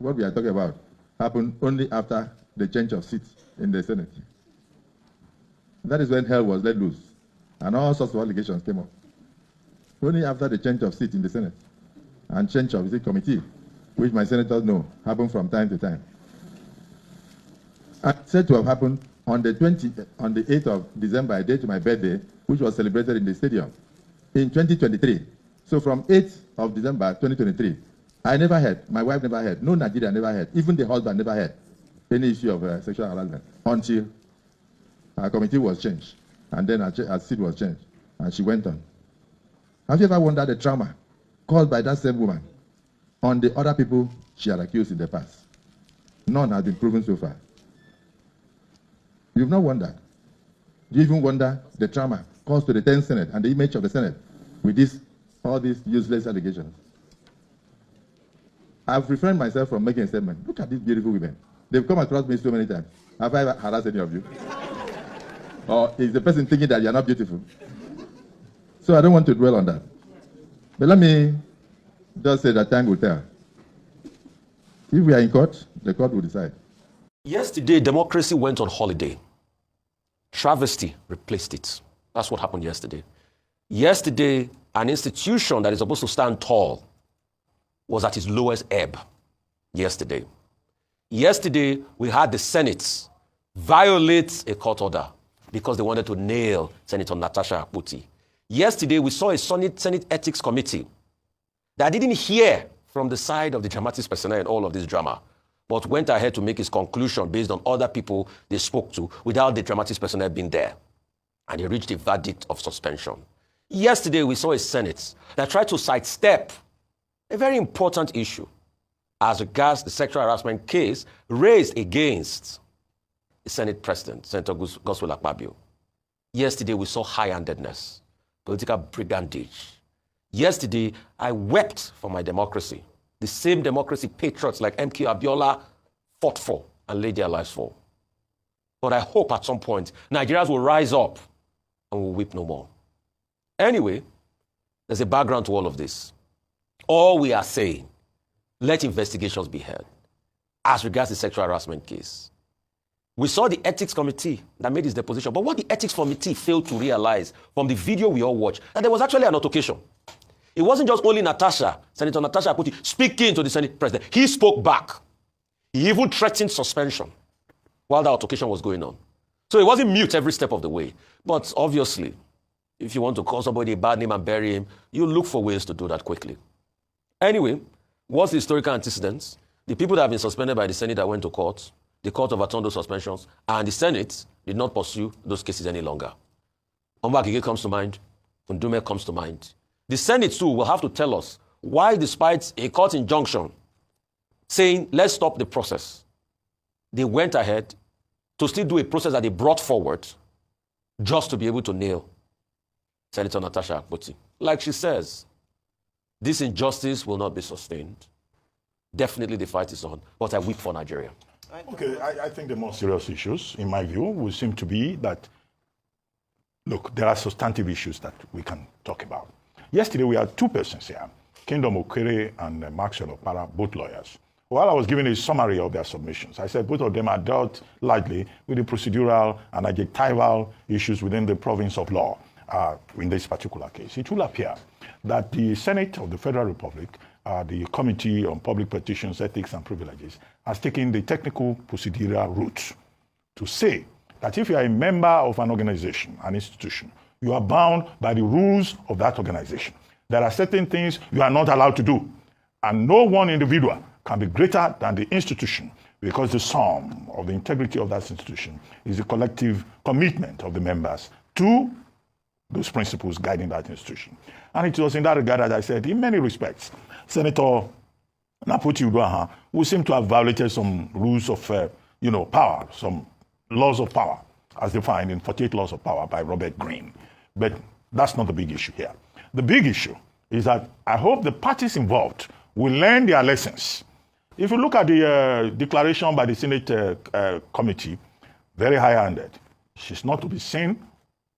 what we are talking about happened only after the change of seats in the Senate. That is when hell was let loose, and all sorts of allegations came up. Only after the change of seat in the Senate and change of the committee, which my senators know happen from time to time. And said to have happened on the 8th of December, a day to my birthday, which was celebrated in the stadium in 2023. So from 8th of December 2023, I never heard, my wife never heard, no Nigerian never heard, even the husband never heard any issue of sexual harassment until our committee was changed, and then our seat was changed, and she went on. Have you ever wondered the trauma caused by that same woman on the other people she had accused in the past? None has been proven so far. You've not wondered. Do you even wonder the trauma caused to the 10th Senate and the image of the Senate with all these useless allegations? I've refrained myself from making a statement. Look at these beautiful women. They've come across me so many times. Have I ever harassed any of you? Or is the person thinking that you're not beautiful? So I don't want to dwell on that. But let me just say that time will tell. If we are in court, the court will decide. Yesterday, democracy went on holiday. Travesty replaced it. That's what happened yesterday. Yesterday, an institution that is supposed to stand tall was at its lowest ebb. Yesterday, we had the Senate violate a court order because they wanted to nail Senator Natasha. Yesterday, we saw a Senate Ethics Committee that didn't hear from the side of the dramatics personnel in all of this drama, but went ahead to make its conclusion based on other people they spoke to without the dramatics personnel being there. And they reached a verdict of suspension. Yesterday, we saw a Senate that tried to sidestep a very important issue as regards the sexual harassment case raised against the Senate President, Senator Akpabio. Yesterday, we saw high-handedness, political brigandage. Yesterday, I wept for my democracy, the same democracy patriots like M.K. Abiola fought for and laid their lives for. But I hope at some point, Nigerians will rise up and will weep no more. Anyway, there's a background to all of this. All we are saying, let investigations be held as regards the sexual harassment case. We saw the ethics committee that made its deposition, but what the ethics committee failed to realize from the video we all watched, that there was actually an altercation. It wasn't just only Natasha, Senator Natasha speaking to the Senate President. He spoke back. He even threatened suspension while the altercation was going on. So he wasn't mute every step of the way. But obviously, if you want to call somebody a bad name and bury him, you look for ways to do that quickly. Anyway, what's the historical antecedents? The people that have been suspended by the Senate that went to court, the court overturned those suspensions, and the Senate did not pursue those cases any longer. Ombakige comes to mind. Fundume comes to mind. The Senate, too, will have to tell us why, despite a court injunction saying, let's stop the process, they went ahead to still do a process that they brought forward just to be able to nail Senator Natasha Akpoti. Like she says, this injustice will not be sustained. Definitely the fight is on, but I weep for Nigeria. Okay, I think the more serious issues, in my view, will seem to be that, look, there are substantive issues that we can talk about. Yesterday, we had two persons here, Kingdom Okere and Maxwell Opara, both lawyers. While I was giving a summary of their submissions, I said both of them are dealt largely with the procedural and adjectival issues within the province of law in this particular case. It will appear that the Senate of the Federal Republic, the Committee on Public Petitions, Ethics and Privileges, has taken the technical procedural route to say that if you are a member of an organization, an institution, you are bound by the rules of that organization. There are certain things you are not allowed to do, and no one individual can be greater than the institution, because the sum of the integrity of that institution is the collective commitment of the members to those principles guiding that institution. And it was in that regard that I said, in many respects, Senator Naputi Uduaha will seem to have violated some rules of power, some laws of power, as defined in 48 Laws of Power by Robert Greene. But that's not the big issue here. The big issue is that I hope the parties involved will learn their lessons. If you look at the declaration by the Senate committee, very high-handed. She's not to be seen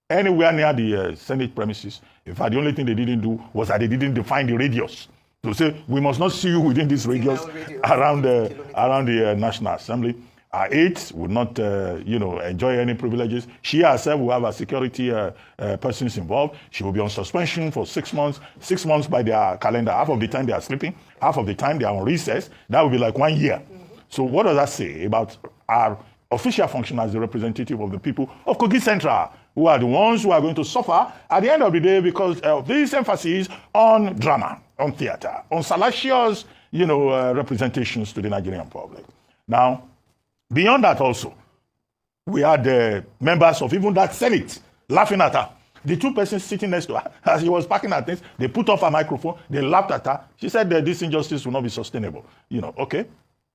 anywhere near the Senate premises. In fact, the only thing they didn't do was that they didn't define the radius to say we must not see you within this radius around the National Assembly. Our aides would not, enjoy any privileges. She herself will have her security persons involved. She will be on suspension for 6 months. 6 months by their calendar. Half of the time they are sleeping. Half of the time they are on recess. That will be like 1 year. So what does that say about our official function as the representative of the people of Kogi Central, who are the ones who are going to suffer at the end of the day because of this emphasis on drama, on theater, on salacious, representations to the Nigerian public. Now, beyond that also, we had the members of even that Senate laughing at her. The two persons sitting next to her, as she was packing her things, they put off her microphone, they laughed at her. She said that this injustice will not be sustainable. Okay,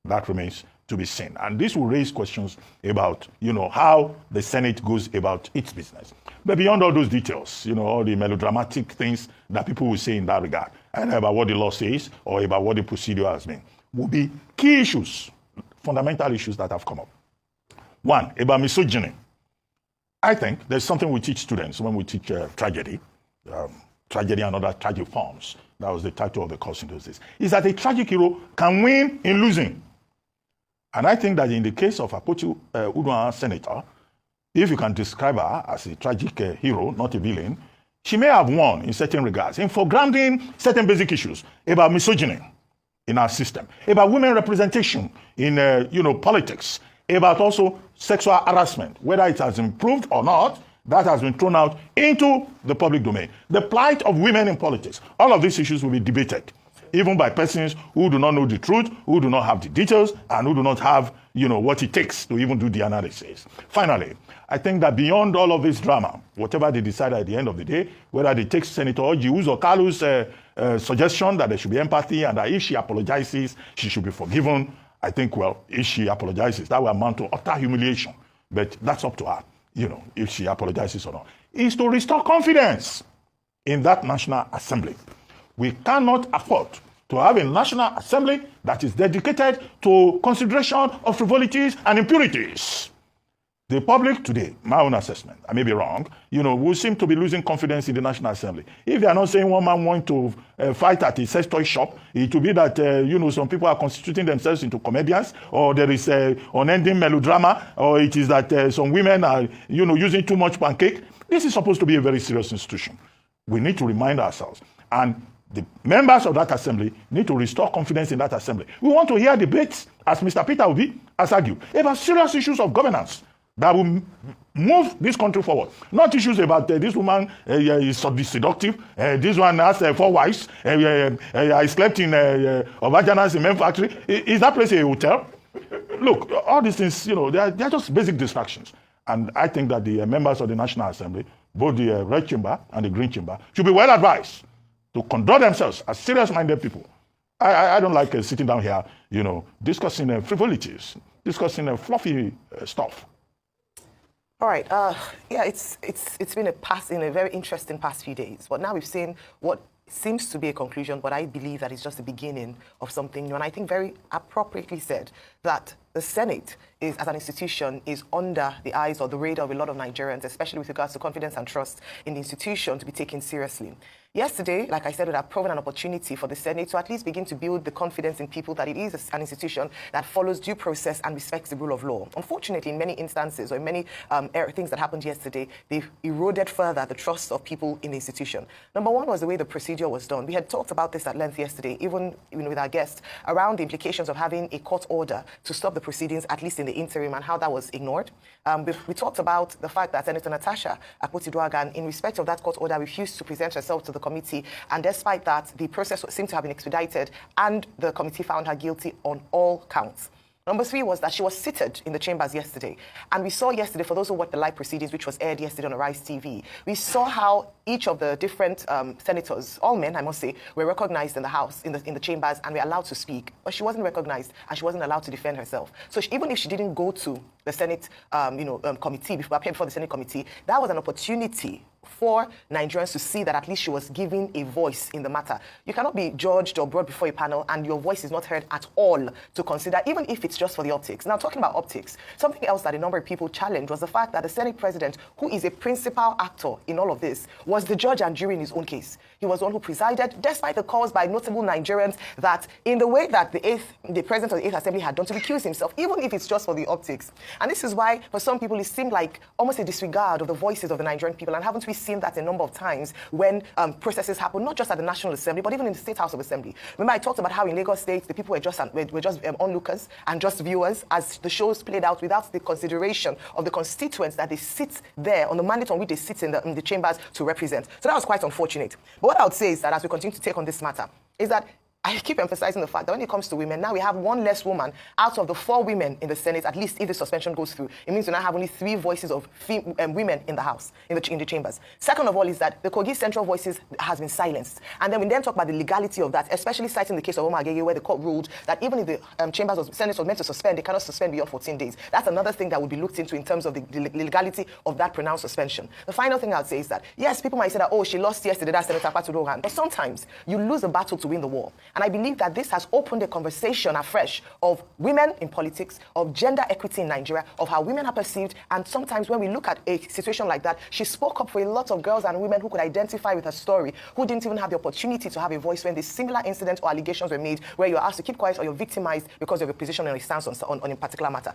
that remains to be seen. And this will raise questions about, how the Senate goes about its business. But beyond all those details, all the melodramatic things that people will say in that regard, and about what the law says or about what the procedure has been, will be key issues, fundamental issues that have come up. One, about misogyny. I think there's something we teach students when we teach tragedy and other tragic forms. That was the title of the course in those days. Is that a tragic hero can win in losing. And I think that in the case of Akpabio, senator, if you can describe her as a tragic hero, not a villain, she may have won in certain regards, in foregrounding certain basic issues about misogyny in our system, about women representation in politics, about also sexual harassment, whether it has improved or not, that has been thrown out into the public domain. The plight of women in politics, all of these issues will be debated, even by persons who do not know the truth, who do not have the details, and who do not have, what it takes to even do the analysis. Finally, I think that beyond all of this drama, whatever they decide at the end of the day, whether they take Senator Ojiu's or Kalu's suggestion that there should be empathy and that if she apologizes, she should be forgiven, I think, if she apologizes, that will amount to utter humiliation. But that's up to her, if she apologizes or not. Is to restore confidence in that National Assembly. We cannot afford to have a National Assembly that is dedicated to consideration of frivolities and impurities. The public today, my own assessment, I may be wrong, will seem to be losing confidence in the National Assembly. If they are not saying one man wants to fight at a sex toy shop, it will be that, some people are constituting themselves into comedians, or there is unending melodrama, or it is that some women are, using too much pancake. This is supposed to be a very serious institution. We need to remind ourselves. And the members of that assembly need to restore confidence in that assembly. We want to hear debates, as Mr. Peter Obi has argued, about serious issues of governance that will move this country forward. Not issues about this woman is seductive, this one has 4 wives, I slept in Obajana's cement factory. Is that place a hotel? Look, all these things, they are just basic distractions. And I think that the members of the National Assembly, both the Red Chamber and the Green Chamber, should be well advised to conduct themselves as serious-minded people. I don't like sitting down here, discussing frivolities, discussing fluffy stuff. All right. It's been a very interesting past few days. But now we've seen what seems to be a conclusion, but I believe that it's just the beginning of something new. And I think very appropriately said that the Senate is, as an institution, is under the eyes or the radar of a lot of Nigerians, especially with regards to confidence and trust in the institution to be taken seriously. Yesterday, like I said, would have proven an opportunity for the Senate to at least begin to build the confidence in people that it is an institution that follows due process and respects the rule of law. Unfortunately, in many instances or in many things that happened yesterday, they've eroded further the trust of people in the institution. Number one was the way the procedure was done. We had talked about this at length yesterday, even with our guests, around the implications of having a court order to stop the proceedings, at least in the interim, and how that was ignored. We talked about the fact that Senator Natasha Akpabio, in respect of that court order, refused to present herself to the committee, and despite that, the process seemed to have been expedited, and the committee found her guilty on all counts. Number three was that she was seated in the chambers yesterday. And we saw yesterday, for those who watched the live proceedings, which was aired yesterday on Arise TV, we saw how each of the different senators, all men, I must say, were recognized in the House, in the chambers, and were allowed to speak. But she wasn't recognized, and she wasn't allowed to defend herself. So even if she didn't go to the Senate committee, appear before the Senate committee, that was an opportunity for Nigerians to see that at least she was giving a voice in the matter. You cannot be judged or brought before a panel and your voice is not heard at all to consider, even if it's just for the optics. Now, talking about optics, something else that a number of people challenged was the fact that the Senate president, who is a principal actor in all of this, was the judge and jury in his own case. He was the one who presided, despite the calls by notable Nigerians that in the way that the president of the 8th Assembly had done to recuse himself, even if it's just for the optics. And this is why, for some people, it seemed like almost a disregard of the voices of the Nigerian people. And haven't we seen that a number of times when processes happen, not just at the National Assembly, but even in the State House of Assembly? Remember, I talked about how in Lagos State, the people were just onlookers and just viewers as the shows played out without the consideration of the constituents that they sit there on the mandate on which they sit in the chambers to represent. So that was quite unfortunate. But what I would say is that as we continue to take on this matter, is that I keep emphasizing the fact that when it comes to women, now we have one less woman out of the 4 women in the Senate, at least if the suspension goes through. It means we now have only 3 voices of women in the House, in the chambers. Second of all is that the Kogi Central voices has been silenced. And then we then talk about the legality of that, especially citing the case of Omar Agege, where the court ruled that even if the chambers of Senate was meant to suspend, they cannot suspend beyond 14 days. That's another thing that would be looked into in terms of the legality of that pronounced suspension. The final thing I would say is that, yes, people might say that, oh, she lost yesterday, that's Senator Akpabio, but sometimes you lose a battle to win the war. And I believe that this has opened a conversation afresh of women in politics, of gender equity in Nigeria, of how women are perceived. And sometimes when we look at a situation like that, she spoke up for a lot of girls and women who could identify with her story, who didn't even have the opportunity to have a voice when the similar incidents or allegations were made, where you're asked to keep quiet or you're victimized because of your position or your stance on a particular matter.